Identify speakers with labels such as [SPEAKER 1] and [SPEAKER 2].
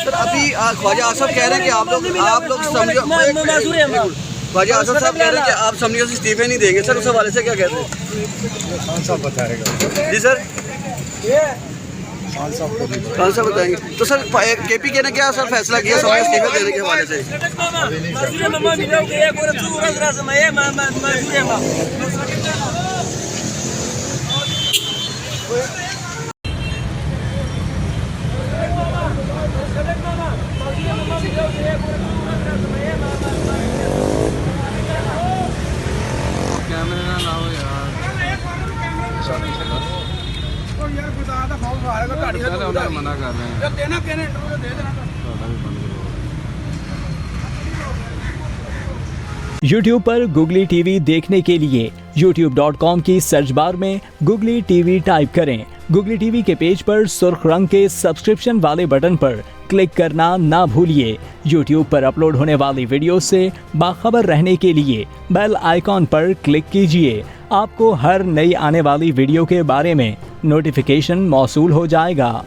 [SPEAKER 1] Sir अभी ख्वाजा आसफ कह रहे हैं कि आप लोग समझो, ख्वाजा आसफ साहब कह रहे हैं कि आप समझो से इस्तीफे नहीं देंगे सर, उस हवाले से क्या कहते हैं?
[SPEAKER 2] खान साहब बताएगा।
[SPEAKER 1] जी सर,
[SPEAKER 2] खान साहब
[SPEAKER 1] खान साहब बताएंगे। तो सर KPK ने क्या सर फैसला किया समझो इस्तीफे देने के हवाले से?
[SPEAKER 3] मना कर रहे हैं।
[SPEAKER 4] YouTube पर गुगली टीवी देखने के लिए youtube.com की सर्च बार में गुगली टीवी टाइप करें। गुगली टीवी के पेज पर सुर्ख रंग के सब्सक्रिप्शन वाले बटन पर क्लिक करना ना भूलिए। YouTube पर अपलोड होने वाली वीडियो से बाखबर रहने के लिए बेल आइकॉन पर क्लिक कीजिए। आपको हर नई आने वाली वीडियो के बारे में नोटिफिकेशन मौसूल हो जाएगा।